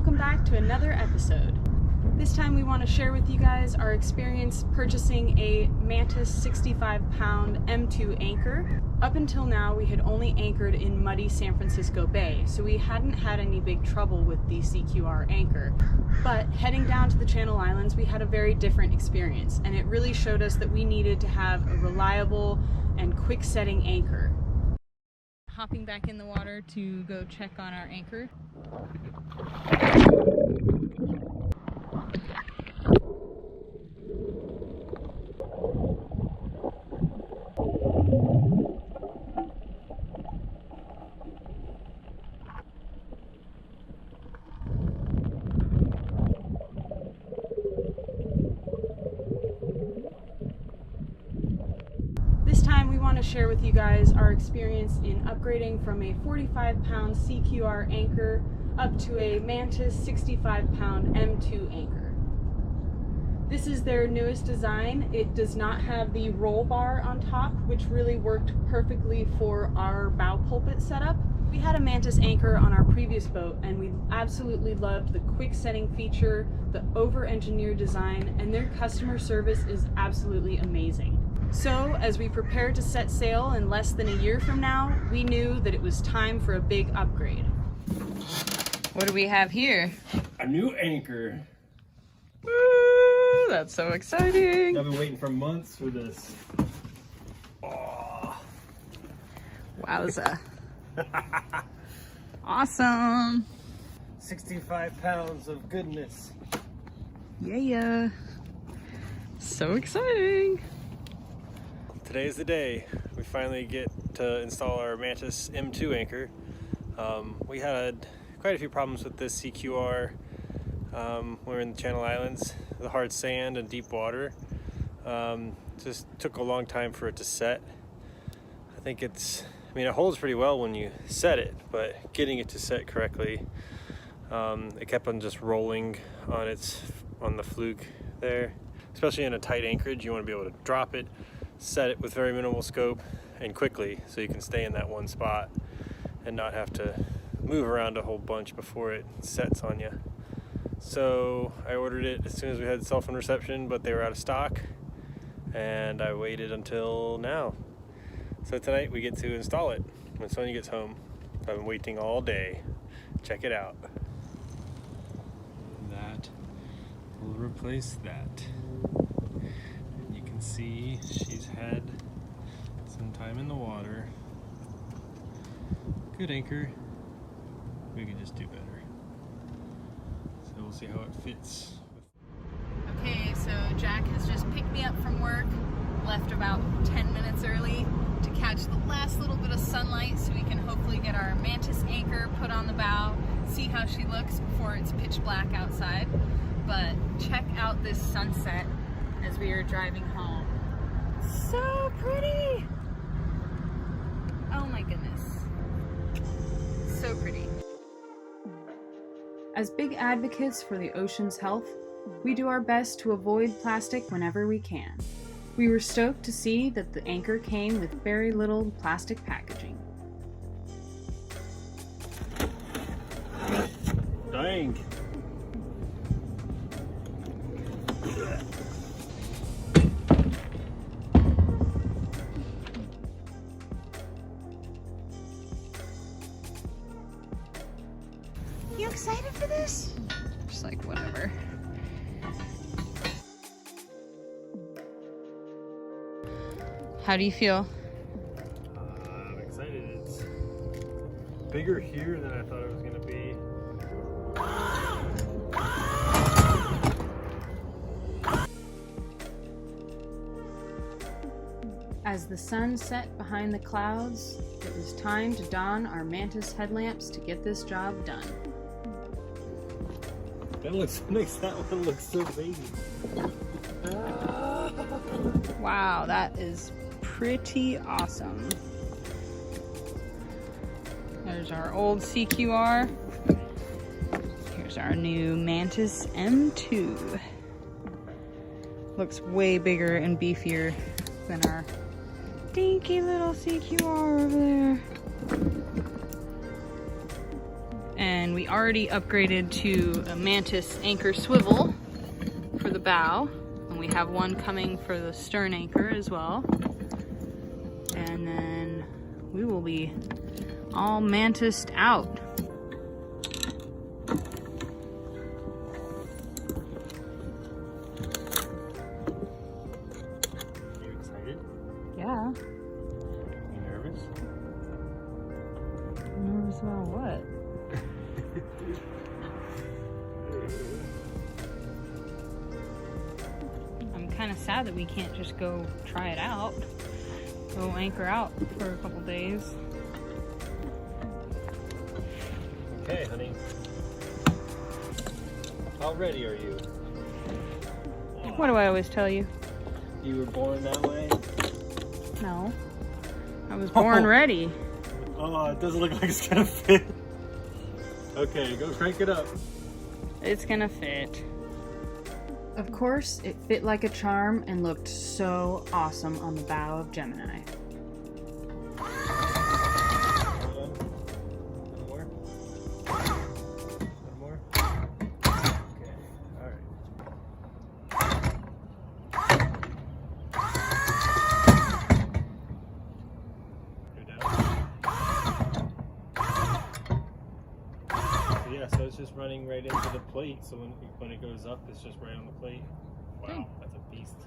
welcome back to another episode. This time we want to share with you guys our experience purchasing a Mantus 65-pound M2 anchor. Up until now we had only anchored in muddy San Francisco Bay, so we hadn't had any big trouble with the CQR anchor. But heading down to the Channel Islands we had a very different experience, and it really showed us that we needed to have a reliable and quick setting anchor. Hopping back in the water to go check on our anchor. This time we want to share with you guys our experience in upgrading from a 45-pound CQR anchor up to a Mantus 65-pound M2 anchor. This is their newest design. It does not have the roll bar on top, which really worked perfectly for our bow pulpit setup. We had a Mantus anchor on our previous boat and we absolutely loved the quick setting feature, the over-engineered design, and their customer service is absolutely amazing. So, as we prepare to set sail in less than a year from now, we knew that it was time for a big upgrade. What do we have here? A new anchor. Woo, that's so exciting. I've been waiting for months for this. Oh. Wowza. Awesome. 65 pounds of goodness. Yeah. So exciting. Today's the day. We finally get to install our Mantus M2 anchor. We had quite a few problems with this CQR when we were in the Channel Islands. The hard sand and deep water. Just took a long time for it to set. I think it holds pretty well when you set it, but getting it to set correctly, it kept on just rolling on the fluke there. Especially in a tight anchorage, you want to be able to drop it, set it with very minimal scope and quickly so you can stay in that one spot and not have to move around a whole bunch before it sets on you. So I ordered it as soon as we had cell phone reception, but they were out of stock and I waited until now. So tonight we get to install it when Sonia gets home. I've been waiting all day. Check it out. That will replace that. You can see she's had some time in the water. Good anchor. We could just do better. So we'll see how it fits. Okay, so Jack has just picked me up from work, left about 10 minutes early to catch the last little bit of sunlight so we can hopefully get our Mantus anchor put on the bow, see how she looks before it's pitch black outside. But check out this sunset as we are driving home. So pretty! Oh my goodness. So pretty. As big advocates for the ocean's health, we do our best to avoid plastic whenever we can. We were stoked to see that the anchor came with very little plastic packaging. Dang! You excited for this? Just like whatever. How do you feel? I'm excited. It's bigger here than I thought it was going to be. As the sun set behind the clouds, it was time to don our Mantus headlamps to get this job done. That makes that one look so baby. Wow, that is pretty awesome. There's our old CQR. Here's our new Mantus M2. Looks way bigger and beefier than our dinky little CQR over there. And we already upgraded to a Mantus anchor swivel for the bow. And we have one coming for the stern anchor as well. And then we will be all Mantused out. You excited? Yeah. You nervous? Nervous about what? I'm kind of sad that we can't just go try it out. Go anchor out for a couple days. Okay, honey. How ready are you? What do I always tell you? You were born that way? No. I was born ready. Oh, it doesn't look like it's gonna fit. Okay, go crank it up. It's gonna fit. Of course, it fit like a charm and looked so awesome on the bow of Gemini. One more. One more. Okay, alright. Yeah, so it's just running right into the plate, so when it goes up, it's just right on the plate. Wow, that's a beast.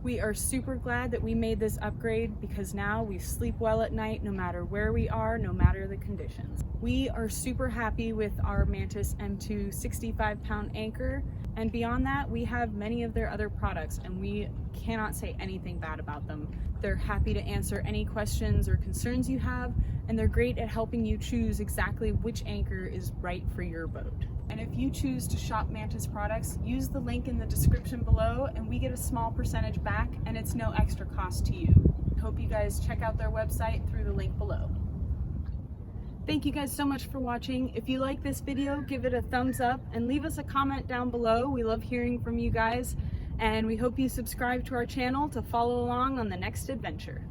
We are super glad that we made this upgrade because now we sleep well at night no matter where we are, no matter the conditions. We are super happy with our Mantus M2 65-pound anchor, and beyond that we have many of their other products and we cannot say anything bad about them. They're happy to answer any questions or concerns you have, and they're great at helping you choose exactly which anchor is right for your boat. And if you choose to shop Mantus products, use the link in the description below and we get a small percentage back and it's no extra cost to you. Hope you guys check out their website through the link below. Thank you guys so much for watching. If you like this video, give it a thumbs up and leave us a comment down below. We love hearing from you guys, and we hope you subscribe to our channel to follow along on the next adventure.